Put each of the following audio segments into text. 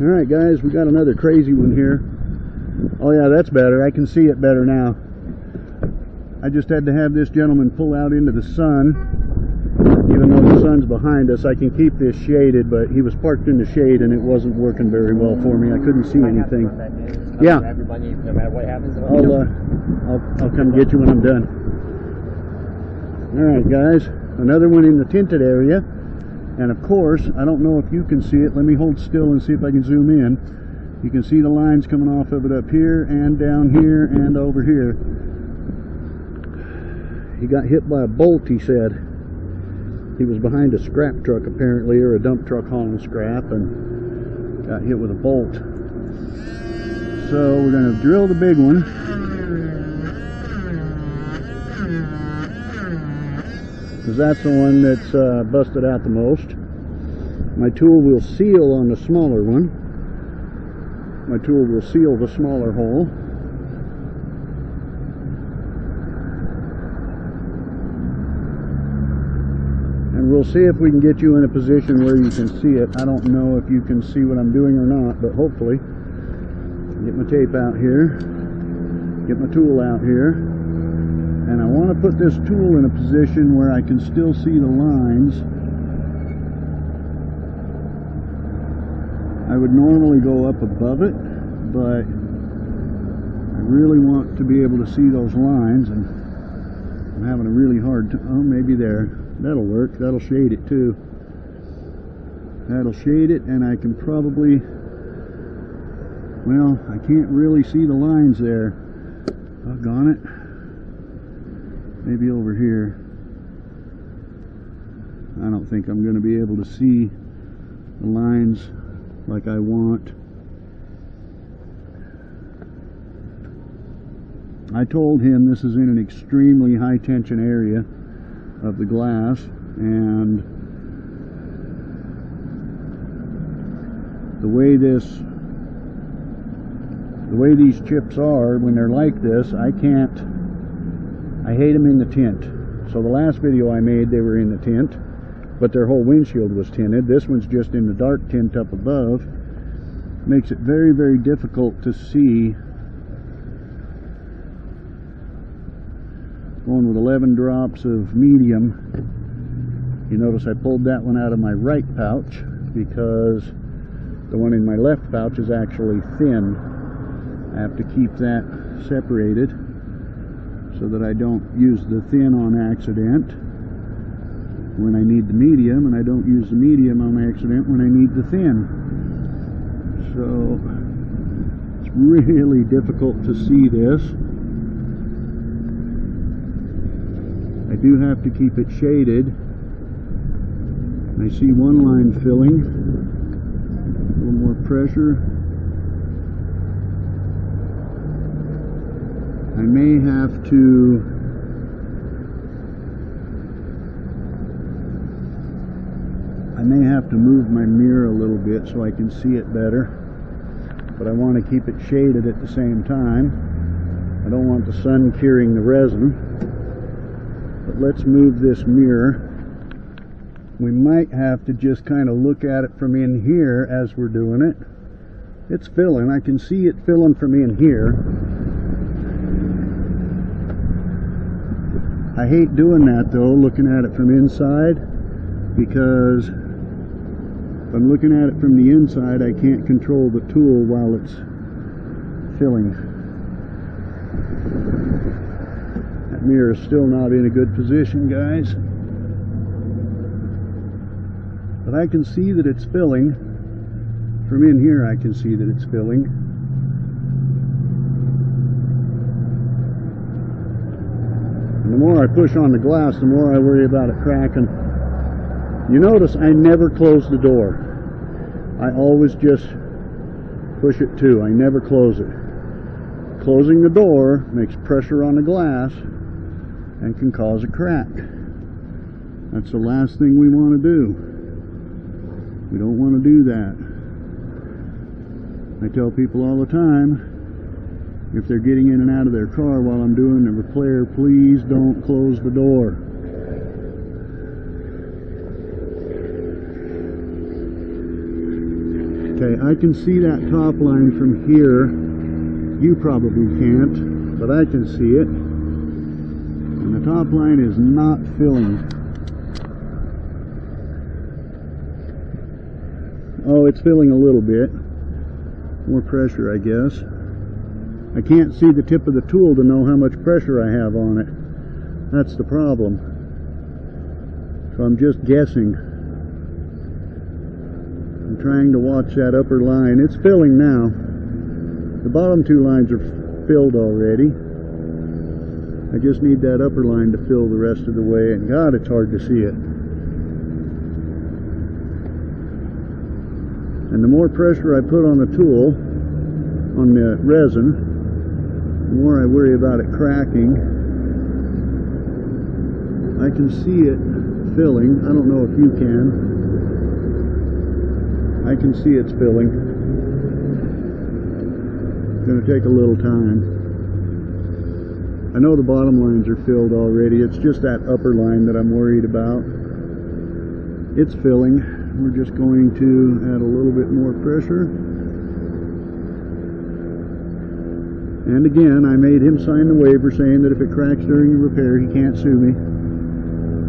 Alright guys, we got another crazy one here. Oh yeah, that's better. I can see it better now. I just had to have this gentleman pull out into the sun. Even though the sun's behind us, I can keep this shaded, but he was parked in the shade and it wasn't working very well for me. I couldn't see anything. Yeah. Everybody, no matter what happens, I'll come get you when I'm done. Alright guys, another one in the tinted area. And of course, I don't know if you can see it. Let me hold still and see if I can zoom in. You can see the lines coming off of it up here and down here and over here. He got hit by a bolt, he said. He was behind a scrap truck apparently, or a dump truck hauling scrap, and got hit with a bolt. So we're going to drill the big one. Because that's the one that's busted out the most. My tool will seal on the smaller one. My tool will seal the smaller hole. And we'll see if we can get you in a position where you can see it. I don't know if you can see what I'm doing or not, but hopefully. Get my tape out here. Get my tool out here. And I want to put this tool in a position where I can still see the lines. I would normally go up above it, but I really want to be able to see those lines, and I'm having a really hard time. Oh, maybe there. That'll work. That'll shade it too. That'll shade it, and I can probably, well, I can't really see the lines there. Doggone it. Maybe over here. I don't think I'm going to be able to see the lines like I want. I told him this is in an extremely high tension area of the glass, and the way these chips are when they're like this, I hate them in the tint. So the last video I made, they were in the tint, but their whole windshield was tinted. This one's just in the dark tint up above. Makes it very, very difficult to see. Going with 11 drops of medium. You notice I pulled that one out of my right pouch because the one in my left pouch is actually thin. I have to keep that separated so that I don't use the thin on accident when I need the medium, and I don't use the medium on accident when I need the thin. So it's really difficult to see this. I do have to keep it shaded. I see one line filling. A little more pressure. I may have to move my mirror a little bit so I can see it better, but I want to keep it shaded at the same time. I don't want the sun curing the resin. But let's move this mirror. We might have to just kind of look at it from in here as we're doing it. It's filling. I can see it filling from in here. I hate doing that though, looking at it from inside, because if I'm looking at it from the inside, I can't control the tool while it's filling. That mirror is still not in a good position, guys. But I can see that it's filling. From in here I can see that it's filling. And the more I push on the glass, the more I worry about it cracking. You notice I never close the door. I always just push it to. I never close it. Closing the door makes pressure on the glass and can cause a crack. That's the last thing we want to do. We don't want to do that. I tell people all the time, if they're getting in and out of their car while I'm doing the repair, please don't close the door. Okay, I can see that top line from here. You probably can't, but I can see it. And the top line is not filling. Oh, it's filling a little bit. More pressure, I guess. I can't see the tip of the tool to know how much pressure I have on it. That's the problem. So I'm just guessing. I'm trying to watch that upper line. It's filling now. The bottom two lines are filled already. I just need that upper line to fill the rest of the way, and God, it's hard to see it. And the more pressure I put on the tool, on the resin, the more I worry about it cracking. I can see it filling. I don't know if you can. I can see it's filling. It's going to take a little time. I know the bottom lines are filled already. It's just that upper line that I'm worried about. It's filling. We're just going to add a little bit more pressure. And again, I made him sign the waiver saying that if it cracks during the repair, he can't sue me.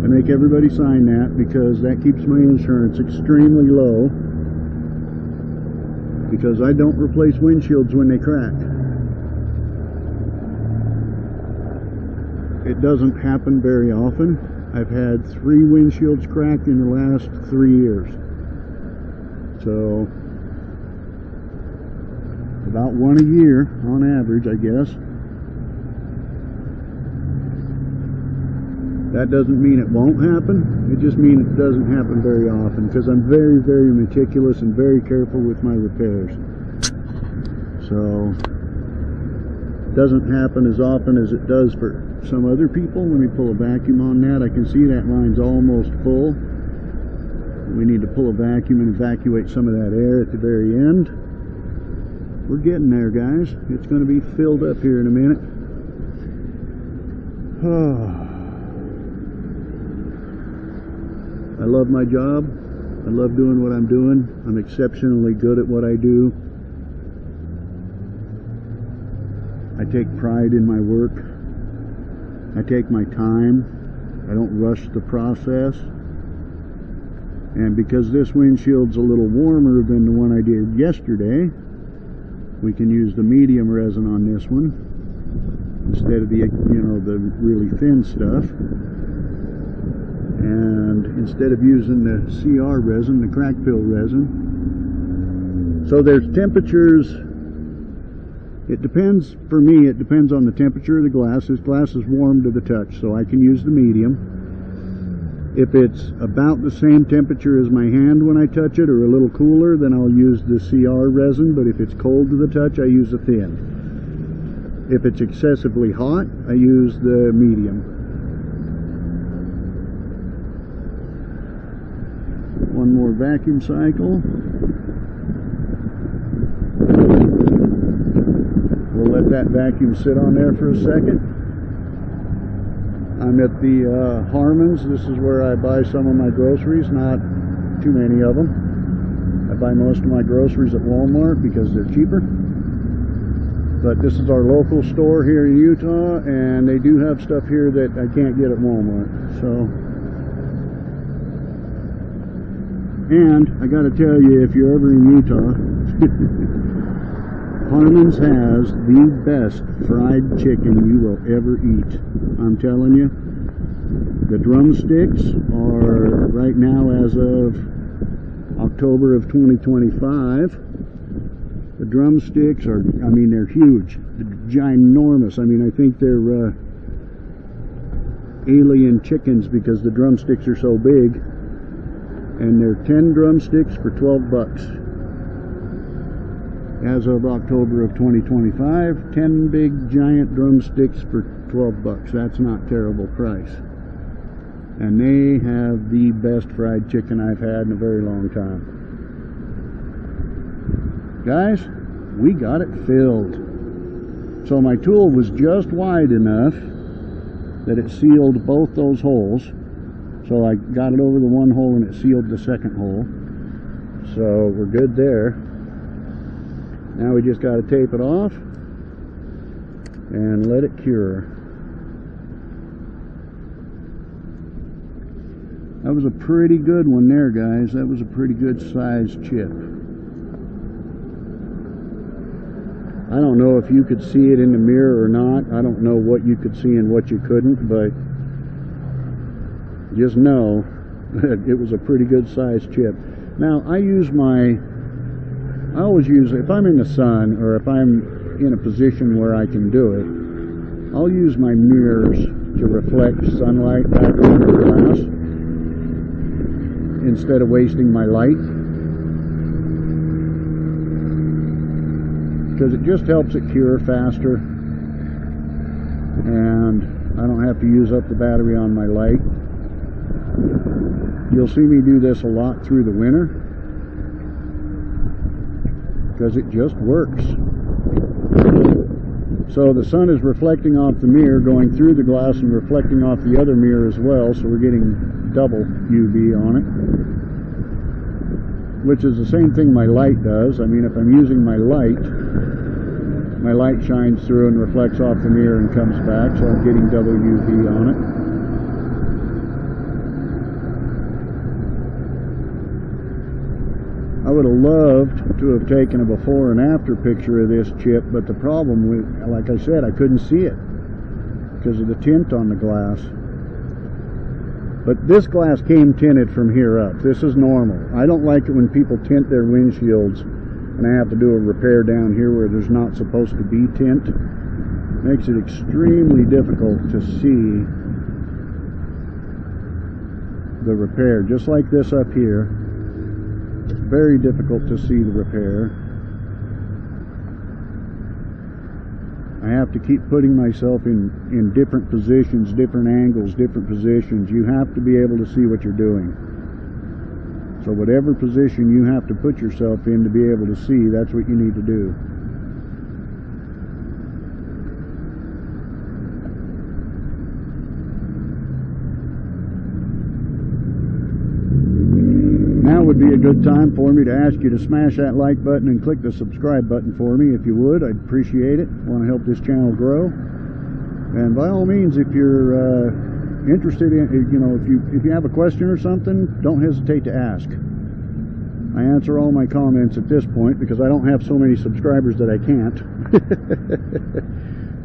I make everybody sign that because that keeps my insurance extremely low. Because I don't replace windshields when they crack. It doesn't happen very often. I've had 3 windshields cracked in the last 3 years. So, about 1 a year on average, I guess. That doesn't mean it won't happen. It just means it doesn't happen very often because I'm very, very meticulous and very careful with my repairs. So, it doesn't happen as often as it does for some other people. Let me pull a vacuum on that. I can see that line's almost full. We need to pull a vacuum and evacuate some of that air at the very end. We're getting there, guys. It's going to be filled up here in a minute. I love my job. I love doing what I'm doing. I'm exceptionally good at what I do. I take pride in my work. I take my time. I don't rush the process. And because this windshield's a little warmer than the one I did yesterday, we can use the medium resin on this one instead of the, the really thin stuff. And instead of using the CR resin, the crack fill resin. So there's temperatures. It depends, for me, it depends on the temperature of the glass. This glass is warm to the touch, so I can use the medium. If it's about the same temperature as my hand when I touch it, or a little cooler, then I'll use the CR resin, but if it's cold to the touch, I use the thin. If it's excessively hot, I use the medium. One more vacuum cycle. We'll let that vacuum sit on there for a second. I'm at the Harmon's. This is where I buy some of my groceries, not too many of them. I buy most of my groceries at Walmart because they're cheaper. But this is our local store here in Utah, and they do have stuff here that I can't get at Walmart. So, and I gotta tell you, if you're ever in Utah, Harmon's has the best fried chicken you will ever eat. I'm telling you. The drumsticks are right now, as of October of 2025. The drumsticks are, I mean, they're huge. They're ginormous. I mean, I think they're alien chickens because the drumsticks are so big. And they're 10 drumsticks for 12 bucks. As of October of 2025, 10 big giant drumsticks for 12 bucks. That's not a terrible price. And they have the best fried chicken I've had in a very long time. Guys, we got it filled. So my tool was just wide enough that it sealed both those holes. So I got it over the one hole and it sealed the second hole. So we're good there. Now we just got to tape it off and let it cure. That was a pretty good one there, guys. That was a pretty good sized chip. I don't know if you could see it in the mirror or not. I don't know what you could see and what you couldn't, but just know that it was a pretty good sized chip. Now, I always use, if I'm in the sun or if I'm in a position where I can do it, I'll use my mirrors to reflect sunlight back on the glass instead of wasting my light, because it just helps it cure faster and I don't have to use up the battery on my light. You'll see me do this a lot through the winter because it just works. So the sun is reflecting off the mirror, going through the glass and reflecting off the other mirror as well, so we're getting double UV on it, which is the same thing my light does. I mean, if I'm using my light shines through and reflects off the mirror and comes back, so I'm getting double UV on it. I would have loved to have taken a before and after picture of this chip, but the problem with, like I said, I couldn't see it because of the tint on the glass. But this glass came tinted from here up. This is normal. I don't like it when people tint their windshields and I have to do a repair down here where there's not supposed to be tint. It makes it extremely difficult to see the repair. Just like this up here. Very difficult to see the repair. I have to keep putting myself in different positions, different angles, different positions. You have to be able to see what you're doing. So whatever position you have to put yourself in to be able to see, that's what you need to do. Now would be a good time for me to ask you to smash that like button and click the subscribe button for me if you would. I'd appreciate it. I want to help this channel grow. And by all means, if you're interested in, if you have a question or something, don't hesitate to ask. I answer all my comments at this point because I don't have so many subscribers that I can't.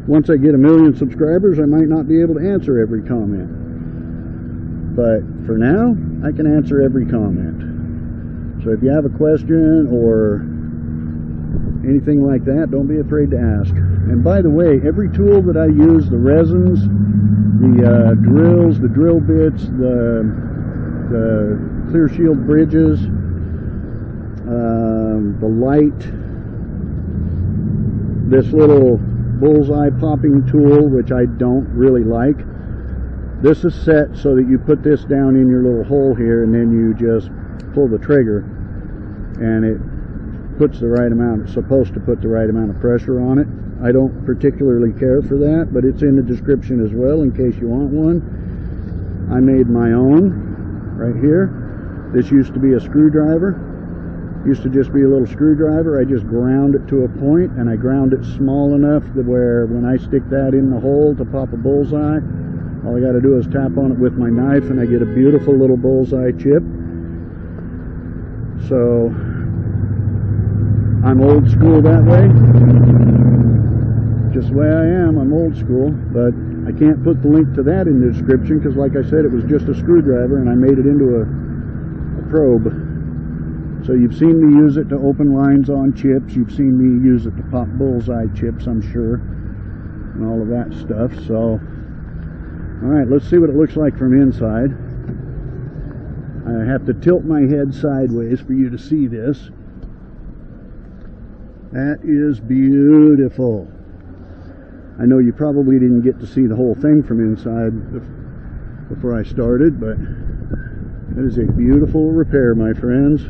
Once I get 1 million subscribers, I might not be able to answer every comment. But for now, I can answer every comment. So if you have a question or anything like that, don't be afraid to ask. And by the way, every tool that I use, the resins, the drills, the drill bits, the clear shield bridges, the light, this little bullseye popping tool, which I don't really like. This is set so that you put this down in your little hole here and then you just pull the trigger and it puts the right amount, it's supposed to put the right amount of pressure on it. I don't particularly care for that, but it's in the description as well in case you want one. I made my own right here. This used to be a screwdriver. Used to just be a little screwdriver. I just ground it to a point and I ground it small enough that where when I stick that in the hole to pop a bullseye, all I got to do is tap on it with my knife and I get a beautiful little bullseye chip. So I'm old school that way. Just the way I am, I'm old school. But I can't put the link to that in the description because like I said, it was just a screwdriver and I made it into a probe. So you've seen me use it to open lines on chips. You've seen me use it to pop bullseye chips, I'm sure. And all of that stuff. So alright, let's see what it looks like from inside. I have to tilt my head sideways for you to see this. That is beautiful. I know you probably didn't get to see the whole thing from inside before I started, but that is a beautiful repair, my friends.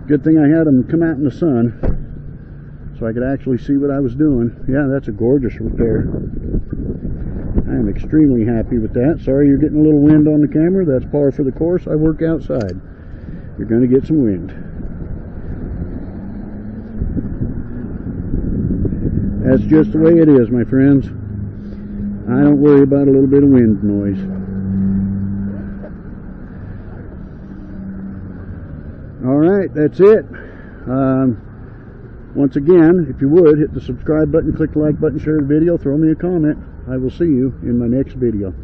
Good thing I had them come out in the sun so I could actually see what I was doing. Yeah, that's a gorgeous repair. I am extremely happy with that. Sorry you're getting a little wind on the camera. That's par for the course. I work outside. You're going to get some wind. That's just the way it is, my friends. I don't worry about a little bit of wind noise. Alright, that's it. Once again, if you would, hit the subscribe button, click the like button, share the video, throw me a comment. I will see you in my next video.